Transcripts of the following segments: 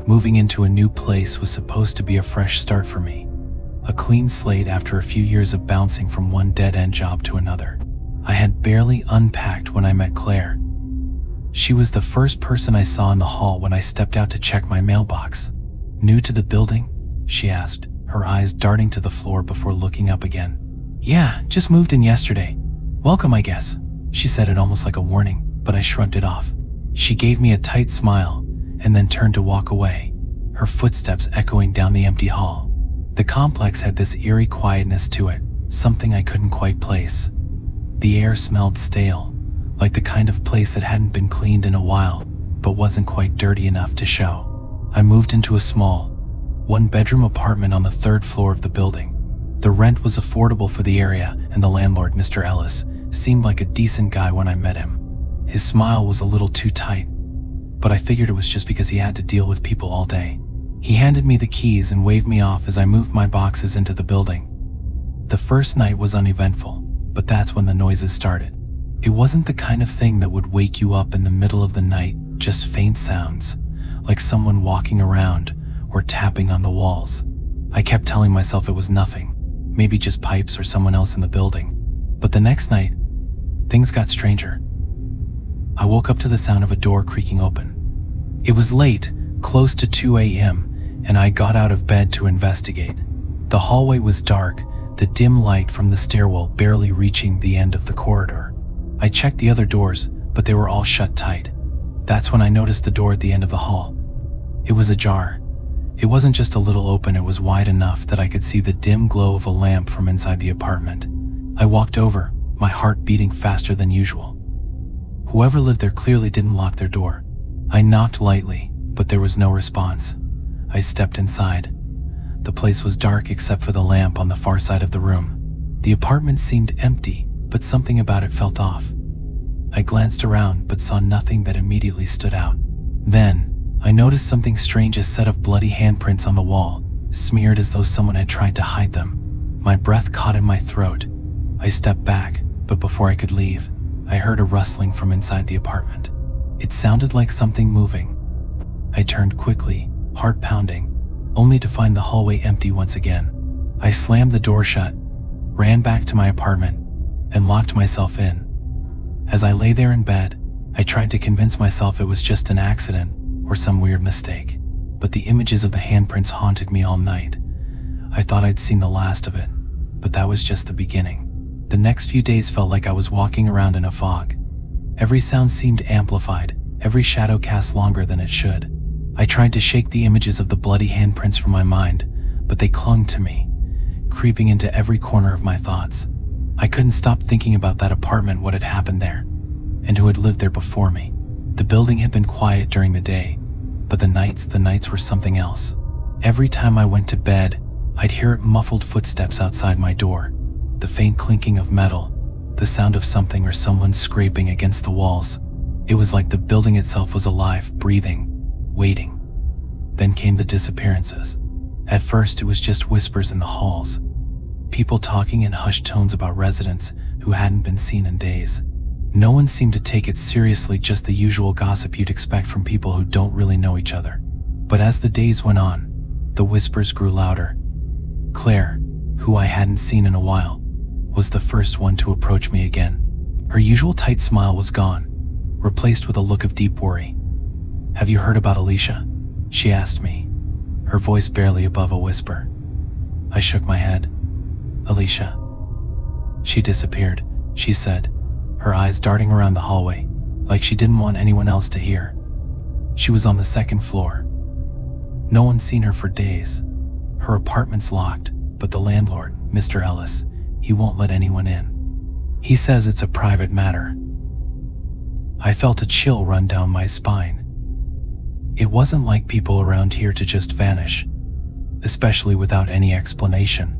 Moving into a new place was supposed to be a fresh start for me. A clean slate after a few years of bouncing from one dead-end job to another. I had barely unpacked when I met Claire. She was the first person I saw in the hall when I stepped out to check my mailbox. "New to the building?" she asked, her eyes darting to the floor before looking up again. "Yeah, just moved in yesterday. Welcome, I guess." She said it almost like a warning, but I shrugged it off. She gave me a tight smile and then turned to walk away, her footsteps echoing down the empty hall. The complex had this eerie quietness to it, something I couldn't quite place. The air smelled stale, like the kind of place that hadn't been cleaned in a while, but wasn't quite dirty enough to show. I moved into a small, one-bedroom apartment on the 3rd floor of the building. The rent was affordable for the area, and the landlord, Mr. Ellis, seemed like a decent guy when I met him. His smile was a little too tight, but I figured it was just because he had to deal with people all day. He handed me the keys and waved me off as I moved my boxes into the building. The first night was uneventful, but that's when the noises started. It wasn't the kind of thing that would wake you up in the middle of the night, just faint sounds, like someone walking around or tapping on the walls. I kept telling myself it was nothing, maybe just pipes or someone else in the building. But the next night, things got stranger. I woke up to the sound of a door creaking open. It was late, close to 2 a.m., and I got out of bed to investigate. The hallway was dark, the dim light from the stairwell barely reaching the end of the corridor. I checked the other doors, but they were all shut tight. That's when I noticed the door at the end of the hall. It was ajar. It wasn't just a little open, it was wide enough that I could see the dim glow of a lamp from inside the apartment. I walked over, my heart beating faster than usual. Whoever lived there clearly didn't lock their door. I knocked lightly, but there was no response. I stepped inside. The place was dark except for the lamp on the far side of the room. The apartment seemed empty, but something about it felt off. I glanced around but saw nothing that immediately stood out. Then, I noticed something strange, a set of bloody handprints on the wall, smeared as though someone had tried to hide them. My breath caught in my throat. I stepped back, but before I could leave, I heard a rustling from inside the apartment. It sounded like something moving. I turned quickly, heart pounding, only to find the hallway empty once again. I slammed the door shut, ran back to my apartment, and locked myself in. As I lay there in bed, I tried to convince myself it was just an accident or some weird mistake, but the images of the handprints haunted me all night. I thought I'd seen the last of it, but that was just the beginning. The next few days felt like I was walking around in a fog. Every sound seemed amplified, every shadow cast longer than it should. I tried to shake the images of the bloody handprints from my mind, but they clung to me, creeping into every corner of my thoughts. I couldn't stop thinking about that apartment, what had happened there, and who had lived there before me. The building had been quiet during the day, but the nights were something else. Every time I went to bed, I'd hear muffled footsteps outside my door, the faint clinking of metal, the sound of something or someone scraping against the walls. It was like the building itself was alive, breathing, waiting. Then came the disappearances. At first, it was just whispers in the halls, people talking in hushed tones about residents who hadn't been seen in days. No one seemed to take it seriously, just the usual gossip you'd expect from people who don't really know each other. But as the days went on, the whispers grew louder. Claire, who I hadn't seen in a while, was the first one to approach me again. Her usual tight smile was gone, replaced with a look of deep worry. "Have you heard about Alicia?" she asked me, her voice barely above a whisper. I shook my head. "Alicia? She disappeared," she said, her eyes darting around the hallway, like she didn't want anyone else to hear. "She was on the 2nd floor. No one's seen her for days. Her apartment's locked, but the landlord, Mr. Ellis, he won't let anyone in. He says it's a private matter." I felt a chill run down my spine. It wasn't like people around here to just vanish, especially without any explanation.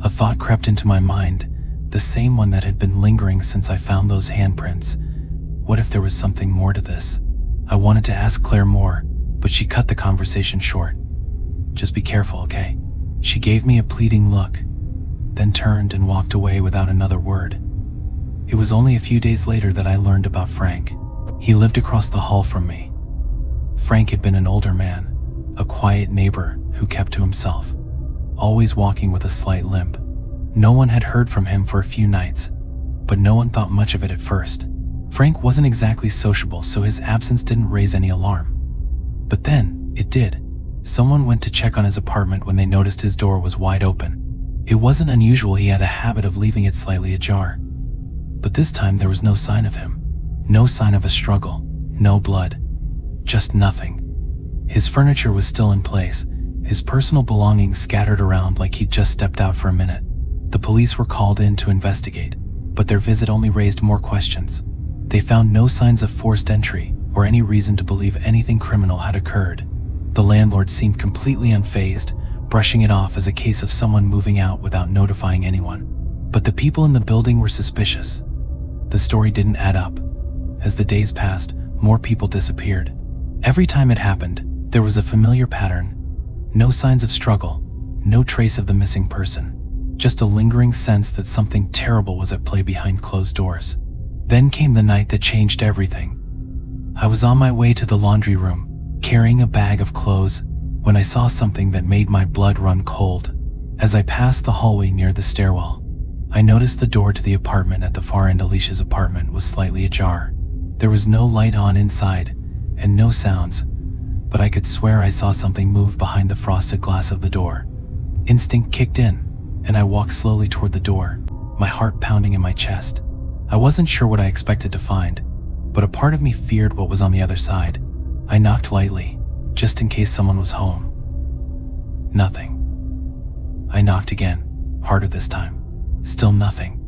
A thought crept into my mind, the same one that had been lingering since I found those handprints. What if there was something more to this? I wanted to ask Claire more, but she cut the conversation short. "Just be careful, okay?" She gave me a pleading look, then turned and walked away without another word. It was only a few days later that I learned about Frank. He lived across the hall from me. Frank had been an older man, a quiet neighbor who kept to himself, always walking with a slight limp. No one had heard from him for a few nights, but no one thought much of it at first. Frank wasn't exactly sociable, so his absence didn't raise any alarm. But then, it did. Someone went to check on his apartment when they noticed his door was wide open. It wasn't unusual, he had a habit of leaving it slightly ajar. But this time there was no sign of him. No sign of a struggle, no blood, just nothing. His furniture was still in place, his personal belongings scattered around like he'd just stepped out for a minute. The police were called in to investigate, but their visit only raised more questions. They found no signs of forced entry or any reason to believe anything criminal had occurred. The landlord seemed completely unfazed, brushing it off as a case of someone moving out without notifying anyone. But the people in the building were suspicious. The story didn't add up. As the days passed, more people disappeared. Every time it happened, there was a familiar pattern. No signs of struggle, no trace of the missing person. Just a lingering sense that something terrible was at play behind closed doors. Then came the night that changed everything. I was on my way to the laundry room, carrying a bag of clothes, when I saw something that made my blood run cold. As I passed the hallway near the stairwell, I noticed the door to the apartment at the far end, Alicia's apartment, was slightly ajar. There was no light on inside, and no sounds, but I could swear I saw something move behind the frosted glass of the door. Instinct kicked in, and I walked slowly toward the door, my heart pounding in my chest. I wasn't sure what I expected to find, but a part of me feared what was on the other side. I knocked lightly, just in case someone was home. Nothing. I knocked again, harder this time. Still nothing.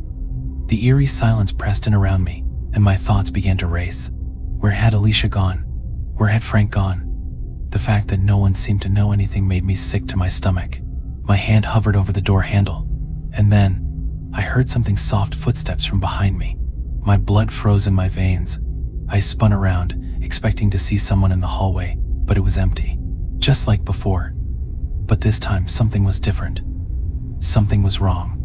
The eerie silence pressed in around me, and my thoughts began to race. Where had Alicia gone? Where had Frank gone? The fact that no one seemed to know anything made me sick to my stomach. My hand hovered over the door handle, and then I heard something soft footsteps from behind me. My blood froze in my veins. I spun around, expecting to see someone in the hallway, but it was empty, just like before. But this time something was different. Something was wrong.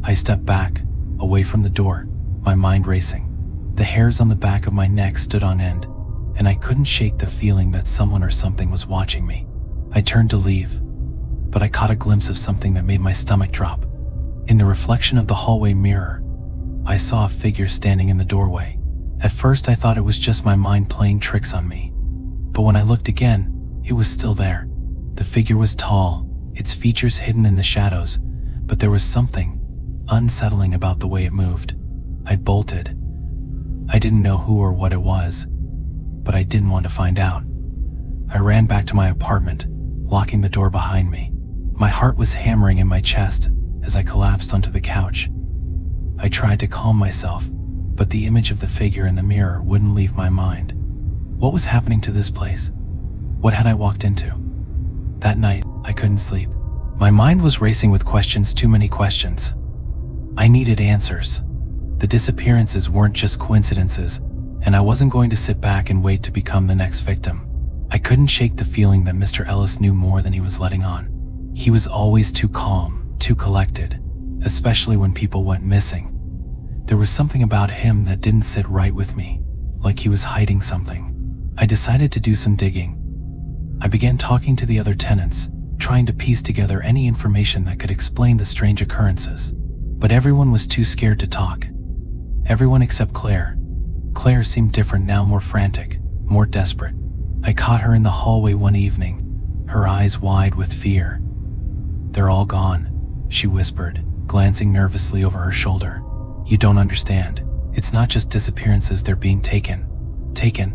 I stepped back, away from the door, my mind racing. The hairs on the back of my neck stood on end, and I couldn't shake the feeling that someone or something was watching me. I turned to leave, but I caught a glimpse of something that made my stomach drop. In the reflection of the hallway mirror, I saw a figure standing in the doorway. At first I thought it was just my mind playing tricks on me, but when I looked again, it was still there. The figure was tall, its features hidden in the shadows, but there was something unsettling about the way it moved. I bolted. I didn't know who or what it was, but I didn't want to find out. I ran back to my apartment, locking the door behind me. My heart was hammering in my chest as I collapsed onto the couch. I tried to calm myself, but the image of the figure in the mirror wouldn't leave my mind. What was happening to this place? What had I walked into? That night, I couldn't sleep. My mind was racing with questions, too many questions. I needed answers. The disappearances weren't just coincidences, and I wasn't going to sit back and wait to become the next victim. I couldn't shake the feeling that Mr. Ellis knew more than he was letting on. He was always too calm, too collected, especially when people went missing. There was something about him that didn't sit right with me, like he was hiding something. I decided to do some digging. I began talking to the other tenants, trying to piece together any information that could explain the strange occurrences. But everyone was too scared to talk. Everyone except Claire. Claire seemed different now, more frantic, more desperate. I caught her in the hallway one evening, her eyes wide with fear. "They're all gone," she whispered, glancing nervously over her shoulder. "You don't understand. It's not just disappearances, they're being taken." "Taken?"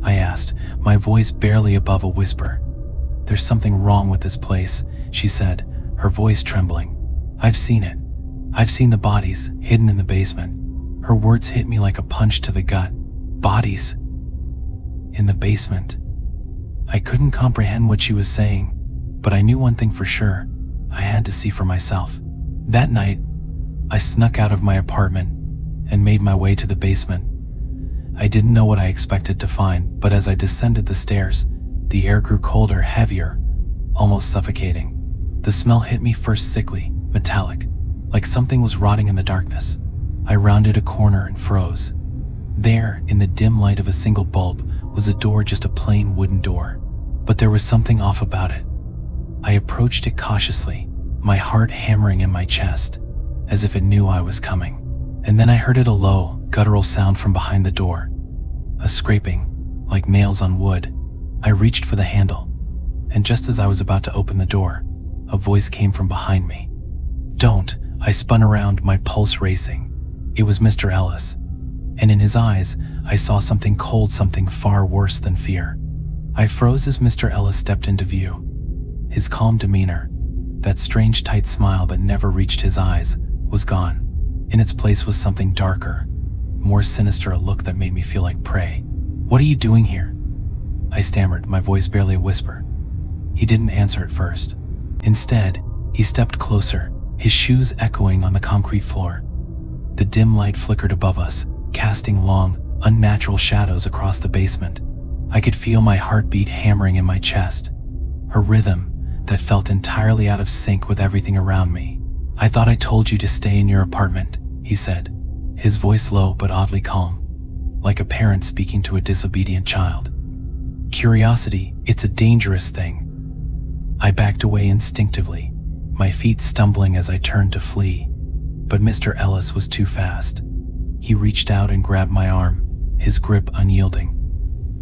I asked, my voice barely above a whisper. "There's something wrong with this place," she said, her voice trembling. "I've seen it. I've seen the bodies, hidden in the basement." Her words hit me like a punch to the gut. Bodies? In the basement? I couldn't comprehend what she was saying, but I knew one thing for sure. I had to see for myself. That night, I snuck out of my apartment and made my way to the basement. I didn't know what I expected to find, but as I descended the stairs, the air grew colder, heavier, almost suffocating. The smell hit me first sickly, metallic, like something was rotting in the darkness. I rounded a corner and froze. There, in the dim light of a single bulb, was a door, just a plain wooden door. but there was something off about it. I approached it cautiously, my heart hammering in my chest, as if it knew I was coming. And then I heard a low, guttural sound from behind the door. A scraping, like nails on wood. I reached for the handle, and just as I was about to open the door, a voice came from behind me. "Don't!" I spun around, my pulse racing. It was Mr. Ellis, and in his eyes, I saw something cold, something far worse than fear. I froze as Mr. Ellis stepped into view. His calm demeanor, that strange tight smile that never reached his eyes, was gone. In its place was something darker, more sinister, a look that made me feel like prey. "What are you doing here?" I stammered, my voice barely a whisper. He didn't answer at first. Instead, he stepped closer, his shoes echoing on the concrete floor. The dim light flickered above us, casting long, unnatural shadows across the basement. I could feel my heartbeat hammering in my chest, a rhythm that felt entirely out of sync with everything around me. "I thought I told you to stay in your apartment," he said, his voice low but oddly calm, like a parent speaking to a disobedient child. "Curiosity, it's a dangerous thing." I backed away instinctively, my feet stumbling as I turned to flee, but Mr. Ellis was too fast. He reached out and grabbed my arm, his grip unyielding.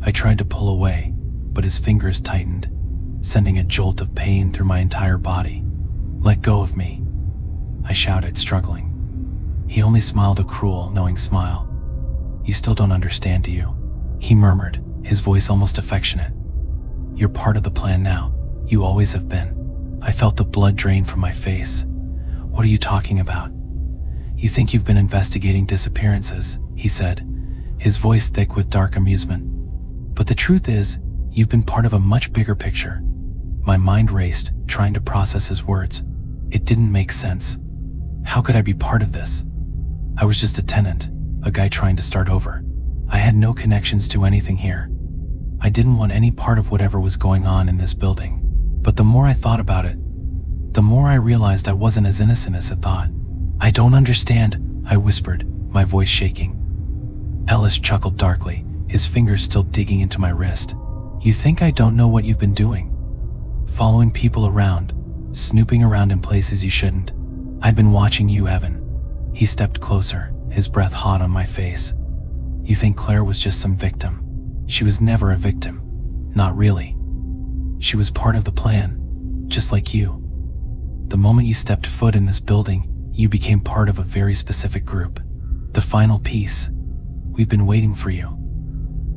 I tried to pull away, but his fingers tightened, sending a jolt of pain through my entire body. "Let go of me," I shouted, struggling. He only smiled, a cruel, knowing smile. "You still don't understand, do you?" he murmured, his voice almost affectionate. "You're part of the plan now. You always have been." I felt the blood drain from my face. "What are you talking about?" "You think you've been investigating disappearances," he said, his voice thick with dark amusement. "But the truth is, you've been part of a much bigger picture." My mind raced, trying to process his words. It didn't make sense. How could I be part of this? I was just a tenant, a guy trying to start over. I had no connections to anything here. I didn't want any part of whatever was going on in this building. But the more I thought about it, the more I realized I wasn't as innocent as I thought. "I don't understand," I whispered, my voice shaking. Ellis chuckled darkly, his fingers still digging into my wrist. "You think I don't know what you've been doing? Following people around, snooping around in places you shouldn't. I've been watching you, Evan." He stepped closer, his breath hot on my face. "You think Claire was just some victim? She was never a victim. Not really. She was part of the plan, just like you. The moment you stepped foot in this building, you became part of a very specific group. The final piece. We've been waiting for you."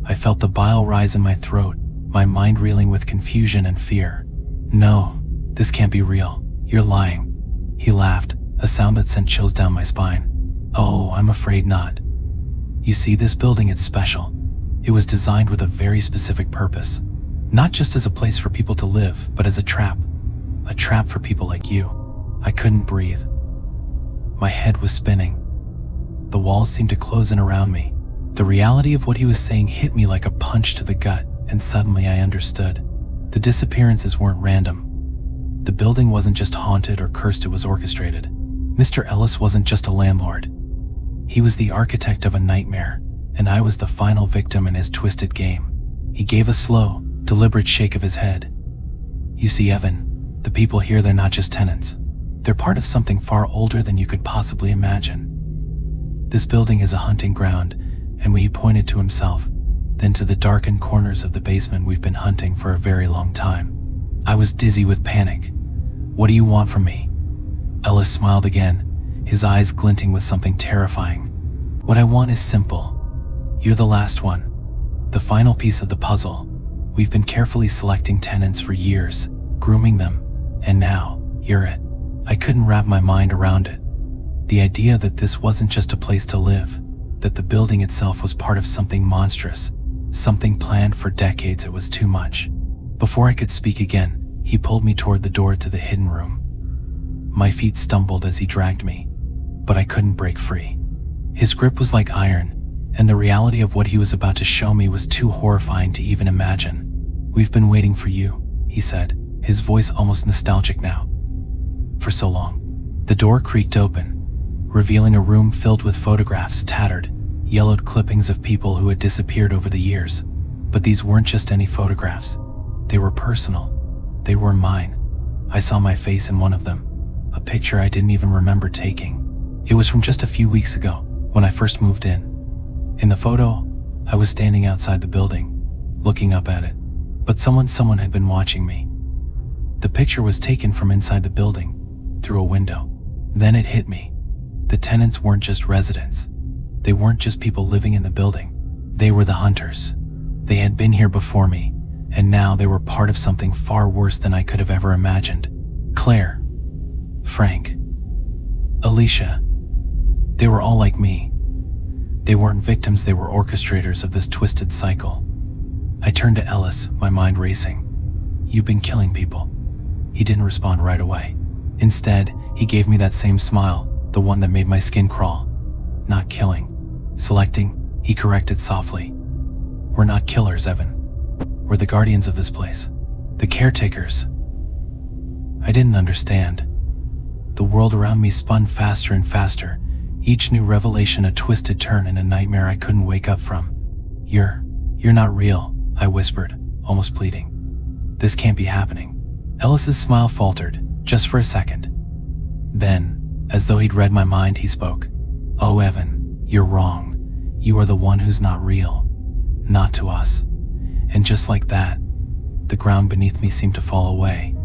I felt the bile rise in my throat, my mind reeling with confusion and fear. "No, this can't be real. You're lying." He laughed, a sound that sent chills down my spine. "Oh, I'm afraid not. You see, this building is special. It was designed with a very specific purpose. Not just as a place for people to live, but as a trap. A trap for people like you." I couldn't breathe. My head was spinning. The walls seemed to close in around me. The reality of what he was saying hit me like a punch to the gut, and suddenly I understood. The disappearances weren't random. The building wasn't just haunted or cursed, it was orchestrated. Mr. Ellis wasn't just a landlord. He was the architect of a nightmare, and I was the final victim in his twisted game. He gave a slow, deliberate shake of his head. "You see, Evan, the people here, they're not just tenants. They're part of something far older than you could possibly imagine. This building is a hunting ground," and he pointed to himself, then to the darkened corners of the basement. "We've been hunting for a very long time." I was dizzy with panic. "What do you want from me?" Ellis smiled again, his eyes glinting with something terrifying. "What I want is simple. You're the last one. The final piece of the puzzle. We've been carefully selecting tenants for years, grooming them, and now, you're it." I couldn't wrap my mind around it. The idea that this wasn't just a place to live, that the building itself was part of something monstrous, something planned for decades, it was too much. Before I could speak again, he pulled me toward the door to the hidden room. My feet stumbled as he dragged me, but I couldn't break free. His grip was like iron, and the reality of what he was about to show me was too horrifying to even imagine. "We've been waiting for you," he said, his voice almost nostalgic now. "For so long." The door creaked open, revealing a room filled with photographs, tattered, yellowed clippings of people who had disappeared over the years. But these weren't just any photographs. They were personal. They were mine. I saw my face in one of them, a picture I didn't even remember taking. It was from just a few weeks ago, when I first moved in. In the photo, I was standing outside the building, looking up at it. But someone had been watching me. The picture was taken from inside the building, through a window. Then it hit me. The tenants weren't just residents. They weren't just people living in the building. They were the hunters. They had been here before me, and now they were part of something far worse than I could have ever imagined. Claire, Frank, Alicia, they were all like me. They weren't victims, they were orchestrators of this twisted cycle. I turned to Ellis, my mind racing. "You've been killing people." He didn't respond right away. Instead, he gave me that same smile, the one that made my skin crawl. "Not killing. Selecting," he corrected softly. "We're not killers, Evan. We're the guardians of this place. The caretakers." I didn't understand. The world around me spun faster and faster, each new revelation a twisted turn and a nightmare I couldn't wake up from. You're not real," I whispered, almost pleading. "This can't be happening." Ellis's smile faltered, just for a second. Then, as though he'd read my mind, he spoke. "Oh, Evan, you're wrong. You are the one who's not real. Not to us." And just like that, the ground beneath me seemed to fall away.